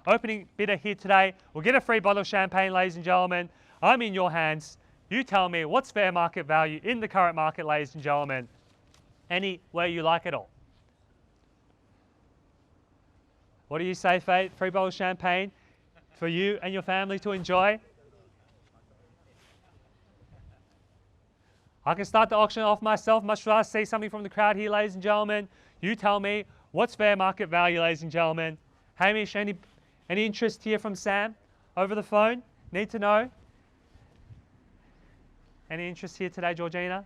Opening bidder here today will get a free bottle of champagne, ladies and gentlemen. I'm in your hands. You tell me what's fair market value in the current market, ladies and gentlemen. Any way you like it all. What do you say, Faith? Free bottle of champagne for you and your family to enjoy? I can start the auction off myself. Much rather see something from the crowd here, ladies and gentlemen. You tell me what's fair market value, ladies and gentlemen. Hamish, any interest here from Sam over the phone? Need to know. Any interest here today, Georgina?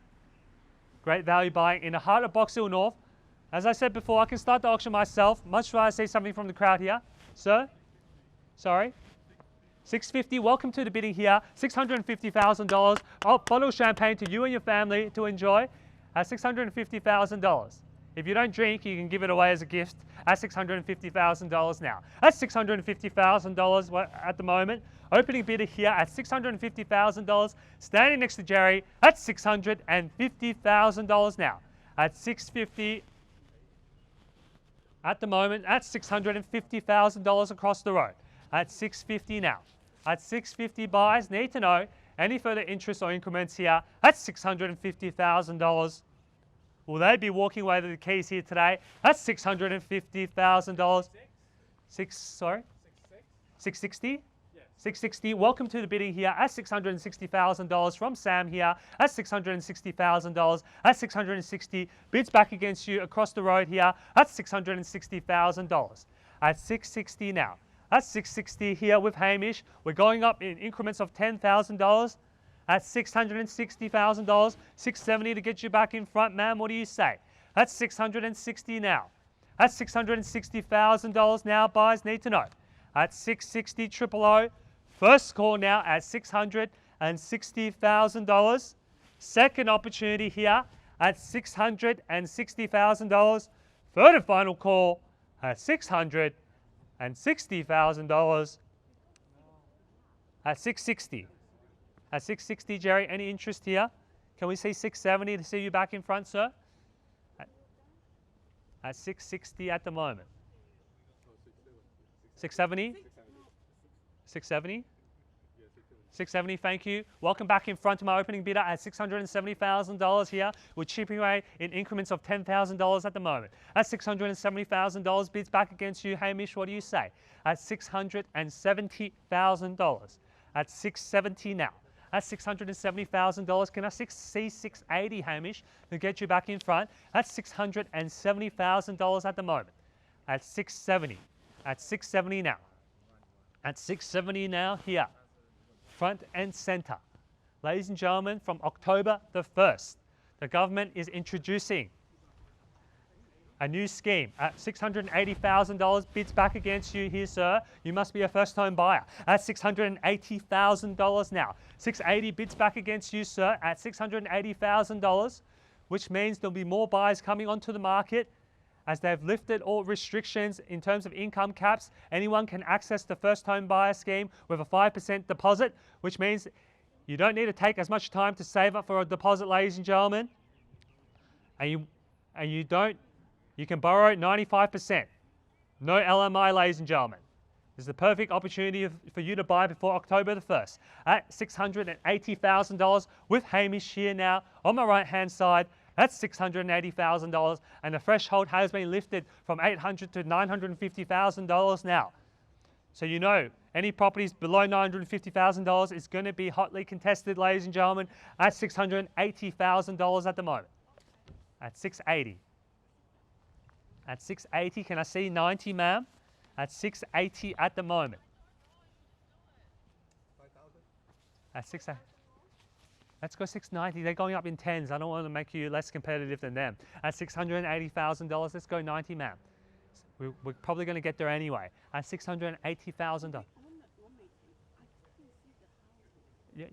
Great value buying in the heart of Box Hill North. As I said before, I can start the auction myself. Much rather see something from the crowd here. Sir? Sorry? 650, welcome to the bidding here. $650,000. Oh, bottle of champagne to you and your family to enjoy at $650,000. If you don't drink, you can give it away as a gift at $650,000 now. That's $650,000 at the moment. Opening bidder here at $650,000. Standing next to Jerry, that's $650,000 now. At $650,000 at the moment, that's $650,000 across the road. At $650,000 now. At $650,000 buyers need to know any further interest or increments here. That's $650,000. Will they be walking away with the keys here today? That's $650,000. Sorry? 660? 660. Welcome to the bidding here at $660,000 from Sam here at $660,000. At $660. Bids back against you across the road here at $660,000. At $660 now. At $660 here with Hamish. We're going up in increments of $10,000 at $660,000. $670 to get you back in front, ma'am. What do you say? That's $660 now. At $660,000 now, buyers need to know. At $660 000. First call now at $660,000. Second opportunity here at $660,000. Third and final call at $660,000. At $660. At $660, Jerry, any interest here? Can we see $670 to see you back in front, sir? At $660 at the moment. $670? $670? $670, thank you. Welcome back in front to my opening bidder at $670,000 here. We're chipping away in increments of $10,000 at the moment. At $670,000, bids back against you. Hamish, what do you say? At $670,000. At $670 now. At $670,000. Can I see $680, Hamish, to get you back in front? That's $670,000 at the moment. At $670. At $670 now. At $670 now here. Front and center. Ladies and gentlemen, from October the 1st, the government is introducing a new scheme at $680,000. Bids back against you here, sir. You must be a first-time buyer. At $680,000 now. $680 bids back against you, sir, at $680,000, which means there'll be more buyers coming onto the market as they've lifted all restrictions in terms of income caps. Anyone can access the first-home buyer scheme with a 5% deposit, which means you don't need to take as much time to save up for a deposit, ladies and gentlemen. And you can borrow 95%. No LMI, ladies and gentlemen. This is the perfect opportunity for you to buy before October the 1st at $680,000 with Hamish here now on my right-hand side. That's $680,000, and the threshold has been lifted from $800,000 to $950,000 now. So you know, any properties below $950,000 is going to be hotly contested, ladies and gentlemen, at $680,000 at the moment. At $680. At $680, can I see 90, ma'am? At $680 at the moment. At $680. Let's go $690. They're going up in tens. I don't want to make you less competitive than them. At $680,000, let's go 90, ma'am. We're probably going to get there anyway. At $680,000. Yeah,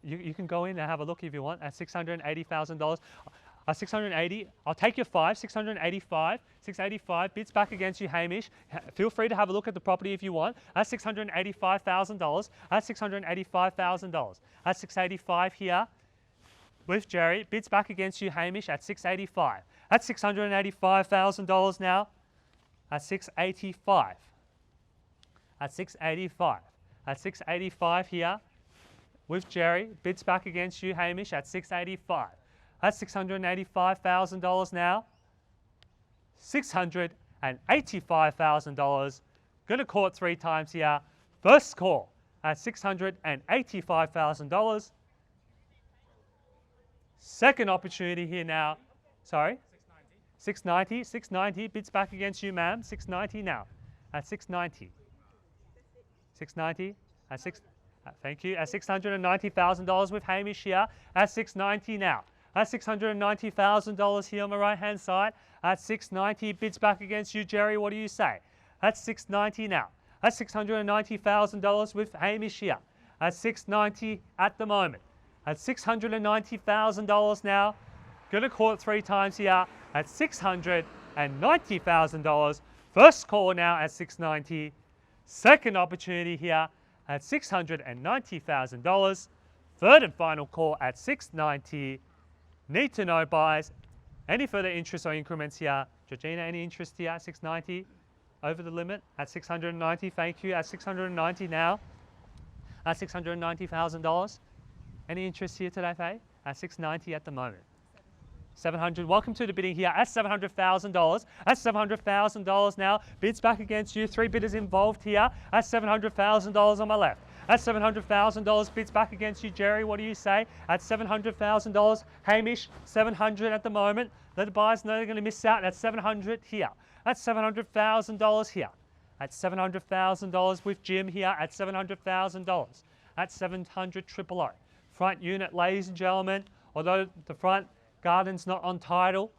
you can go in and have a look if you want. At $680,000. 680, I'll take your 685, 685, bids back against you, Hamish. Feel free to have a look at the property if you want. That's $685,000. That's $685,000. That's 685 here with Jerry. Bids back against you, Hamish, at 685. That's $685,000 now. at 685. At 685. At 685 here with Jerry. Bids back against you, Hamish, at 685. That's $685,000 now. $685,000. Going to call it 3 times here. First call at $685,000. Second opportunity here now. Sorry? 690. 690. Bids back against you, ma'am. 690 now. At 690. 690. At thank you. At $690,000 with Hamish here. At 690 now. At $690,000 here on the right-hand side. At 690. Bids back against you, Jerry. What do you say? At 690 now. At $690,000 with Hamish here. At 690 at the moment. At $690,000 now. Going to call it 3 times here. At $690,000. First call now at 690. Second opportunity here at $690,000. Third and final call at 690. Need to know buys. Any further interest or increments here? Georgina, any interest here at 690? Over the limit at 690. Thank you. At 690 now. At $690,000. Any interest here today, Faye? At 690 at the moment. 700. Welcome to the bidding here at $700,000. At $700,000 now. Bids back against you. 3 bidders involved here at $700,000 on my left. At $700,000 bids back against you, Jerry. What do you say? At $700,000. Hamish, 700 at the moment. Let the buyers know they're going to miss out at 700 here. At $700,000 here. At $700,000 with Jim here at $700,000. At 700 triple O. Front unit, ladies and gentlemen. Although the front garden's not on title,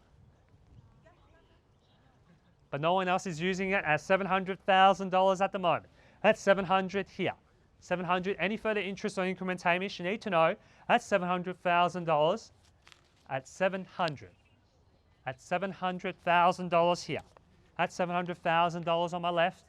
but no one else is using it at $700,000 at the moment. That's 700 here. 700. Any further interest or increments, Hamish? You need to know. At $700,000. At 700. At $700,000 here. At $700,000 on my left.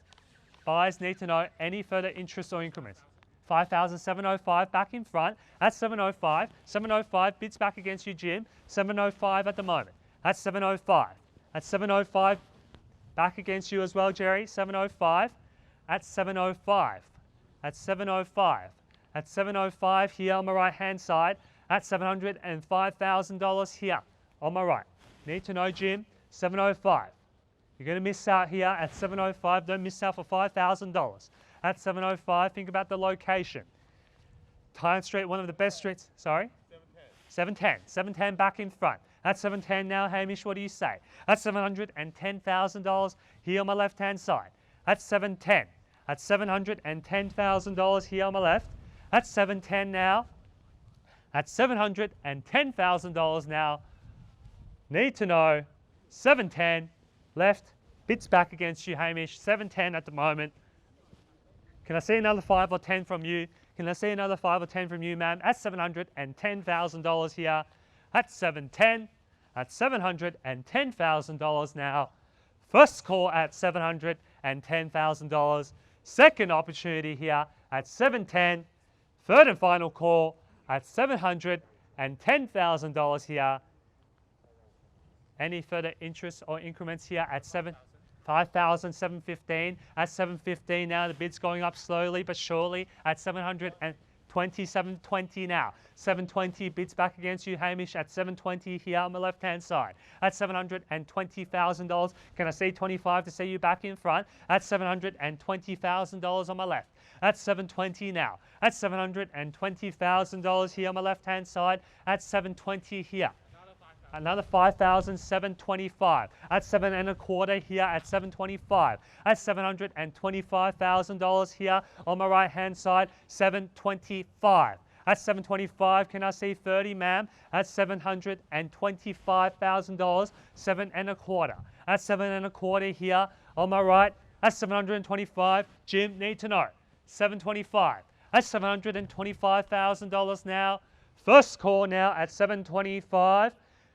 Buyers need to know any further interest or increments. 5,705 back in front. At 705. 705 bids back against you, Jim. 705 at the moment. At 705. At 705 back against you as well, Jerry. 705. At 705. At 705. At 705 here on my right-hand side. At $705,000 here on my right. Need to know, Jim. 705. You're going to miss out here at 705. Don't miss out for $5,000. At 705, think about the location. Tyne Street, one of the best streets. Sorry? 710. 710 back in front. At 710 now, Hamish, what do you say? At $710,000 here on my left-hand side. At 710. At $710,000 here on my left. At 710 now. At $710,000 now. Need to know. 710 left. Bids back against you, Hamish. 710 at the moment. Can I see another 5 or 10 from you? Can I see another 5 or 10 from you, ma'am? At $710,000 here. At 710. At $710,000 now. First call at $710,000. Second opportunity here at 710. Third and final call at $710,000 here. Any further interest or increments here at 5,715. At 715 now, the bid's going up slowly but surely at 720, 720 now. 720 bids back against you, Hamish, at 720 here on the left-hand side. At $720,000. Can I see 25 to see you back in front? At $720,000 on my left. At 720 now. At $720,000 here on my left-hand side. At 720 here. Another 5,725. At 7.25 here at 725. At $725,000 here on my right-hand side. 725. At 725, can I see 30, ma'am? At $725,000. 7.25. At 7.25 here on my right. At 725. Jim, need to know. 725. At $725,000 now. First call now at 725.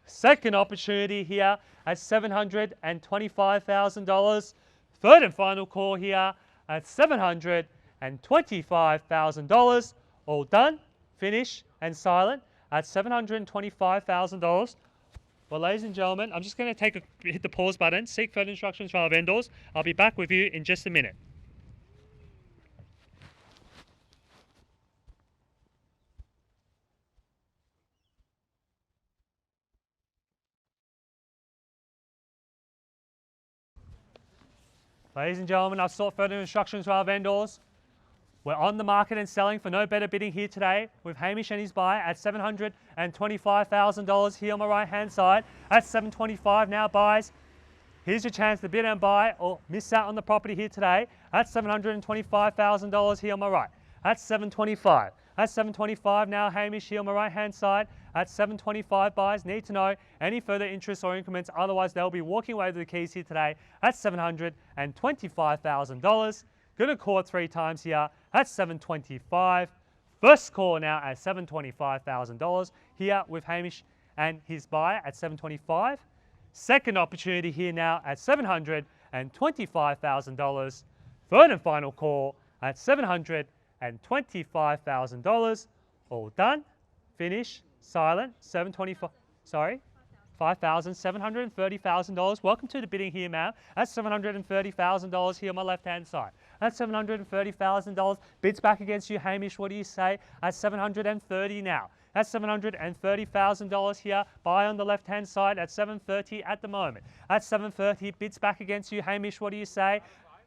Second opportunity here at $725,000. Third and final call here at $725,000. All done, finished, and silent at $725,000. Well, ladies and gentlemen, I'm just going to hit the pause button, seek further instructions from our vendors. I'll be back with you in just a minute. Ladies and gentlemen, I've sought further instructions from our vendors. We're on the market and selling for no better bidding here today with Hamish and his buyer at $725,000 here on my right hand side. At $725 now, buys. Here's your chance to bid and buy or miss out on the property here today. At $725,000 here on my right. At $725. At $725 now, Hamish here on my right hand side. At $725, buys need to know any further interest or increments, otherwise they'll be walking away with the keys here today at $725,000. Going to call it 3 times here at $725. First call now at $725,000 here with Hamish and his buyer at $725. Second opportunity here now at $725,000. Third and final call at $725,000. All done. Finish. Silent. $5,730,000. Welcome to the bidding here, ma'am. That's $730,000 here on my left-hand side. That's $730,000. Bids back against you, Hamish. What do you say? At $730 now. That's $730,000 here. Buy on the left-hand side at $730 at the moment. At $730, bids back against you, Hamish. What do you say?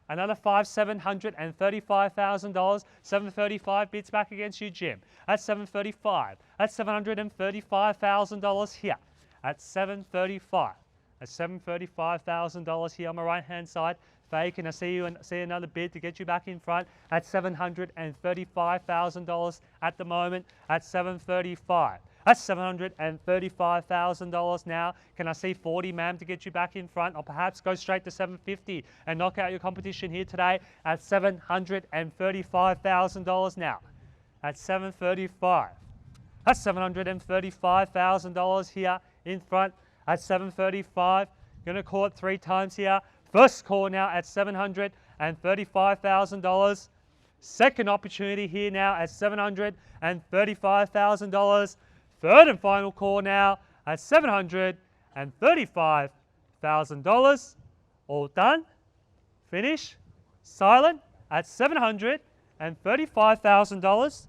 Another $735,000. $735 bids back against you, Jim. At $735. That's $735,000 here. At $735. At $735,000 here on my right-hand side. Faye, can I see another bid to get you back in front? At $735,000 at the moment. At $735. That's $735,000 now. Can I see 40, ma'am, to get you back in front? Or perhaps go straight to $750 and knock out your competition here today at $735,000 now. At $735. That's $735,000 here in front at $735. Going to call it 3 times here. First call now at $735,000. Second opportunity here now at $735,000. Third and final call now at $735,000. All done. Finish. Silent at $735,000.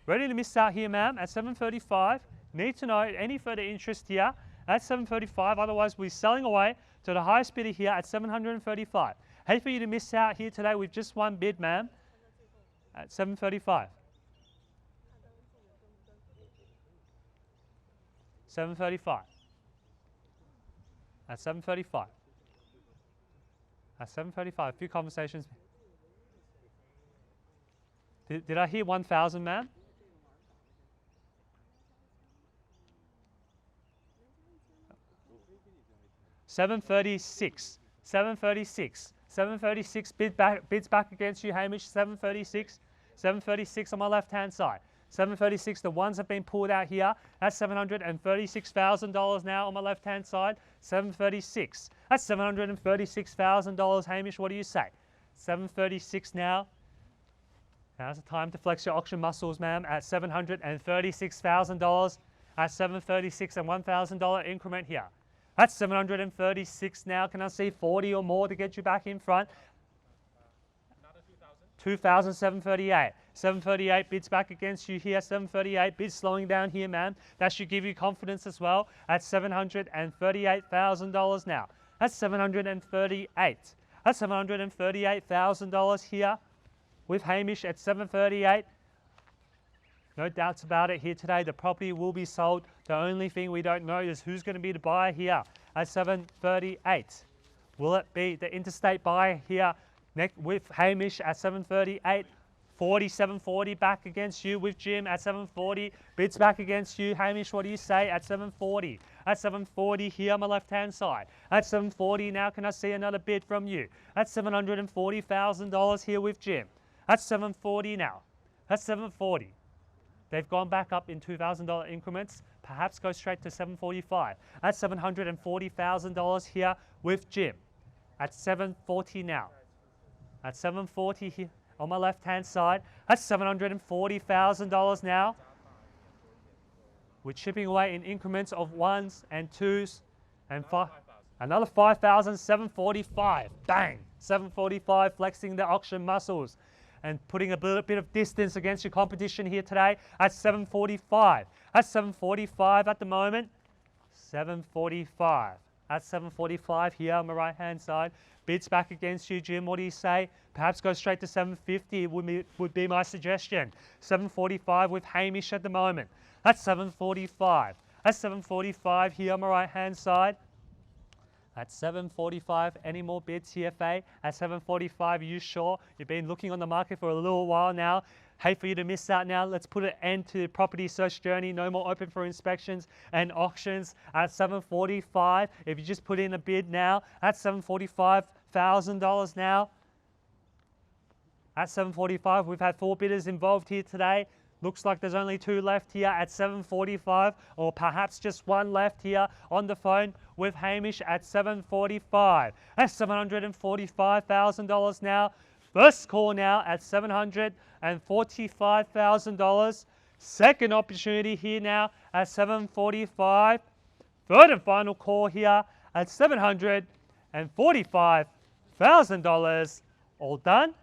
Ready to miss out here, ma'am, at $735. Need to know any further interest here at $735. Otherwise, we're selling away to the highest bidder here at $735. Hate for you to miss out here today with just one bid, ma'am, at $735. $735. At $735. At $735. A few conversations. Did I hear 1,000, ma'am? $736. $736 bids back against you, Hamish. $736. $736 on my left-hand side. $736, the ones have been pulled out here. That's $736,000 now on my left-hand side. $736. That's $736,000, Hamish. What do you say? $736 now. Now's the time to flex your auction muscles, ma'am, at $736,000. At $736 and $1,000 increment here. That's $736 now. Can I see 40 or more to get you back in front? $2,738. $738 bids back against you here. $738 bids slowing down here, ma'am. That should give you confidence as well. At $738,000 now. That's $738. That's $738,000 here with Hamish at $738. No doubts about it here today. The property will be sold. The only thing we don't know is who's going to be the buyer here at $738. Will it be the interstate buyer here with Hamish at $738? $740 back against you with Jim at $740. Bids back against you, Hamish. What do you say at $740? At $740 here on my left-hand side. At $740 now, can I see another bid from you? At $740,000 here with Jim. That's $740 now. That's $740. They've gone back up in $2,000 increments. Perhaps go straight to $745. At $740,000 here with Jim. At $740 now. At $740 here on my left-hand side. That's $740,000 now. We're chipping away in increments of 1s and 2s and 5. Another 5,000, 745. Bang! 745, flexing the auction muscles and putting a bit of distance against your competition here today at 745. At 745 at the moment. 745. At 745 here on my right-hand side. Bids back against you, Jim. What do you say? Perhaps go straight to 750 would be my suggestion. 745 with Hamish at the moment. That's 745. That's 745 here on my right-hand side. At 745, any more bids here, Faye? At 745, are you sure? You've been looking on the market for a little while now. Hate for you to miss out now. Let's put an end to the property search journey. No more open for inspections and auctions at 745. If you just put in a bid now, at $745,000 now. At 745, we've had 4 bidders involved here today. Looks like there's only 2 left here at 745, or perhaps just 1 left here on the phone with Hamish at 745. That's $745,000 now. First call now at $745,000. Second opportunity here now at 745. Third and final call here at $745,000. All done?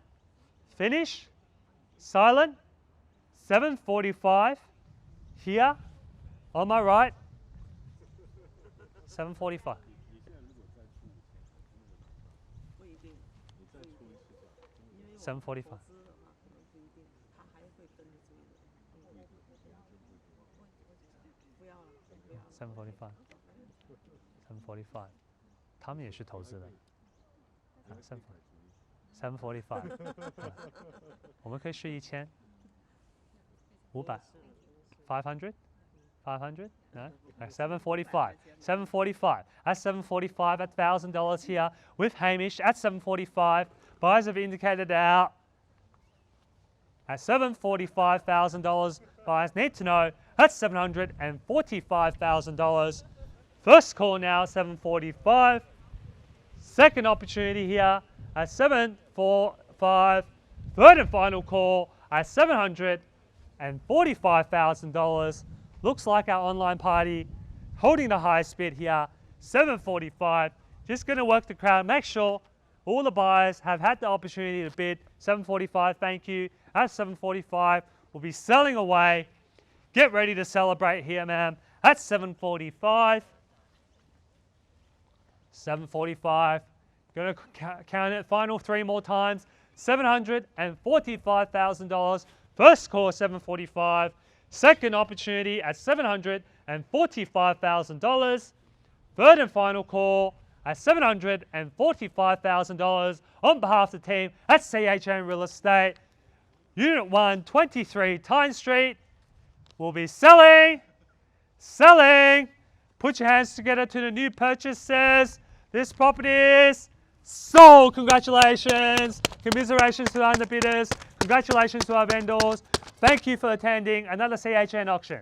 Finish? Silent? 745 here on my right. 745. 745. 745. 745. 他们也是投资人。745。我们可以试1000。500, 500, 500, no, 745, 745, at 745 at $1,000 here with Hamish at 745. Buyers have indicated out at $745,000. Buyers need to know that's $745,000. First call now, 745. Second opportunity here at 745. Third and final call at $745,000. Looks like our online party holding the highest bid here, 745. Just going to work the crowd, make sure all the buyers have had the opportunity to bid. 745, thank you. At 745, we'll be selling away. Get ready to celebrate here, ma'am. At 745. 745. Going to count it, final 3 more times. $745,000. First call, 745. Second opportunity at $745,000. Third and final call at $745,000 on behalf of the team at CHN Real Estate. Unit 1, 23 Tyne Street. We'll be selling. Put your hands together to the new purchasers. This property is sold. Congratulations. Commiserations to the underbidders. Congratulations to our vendors. Thank you for attending another CHN auction.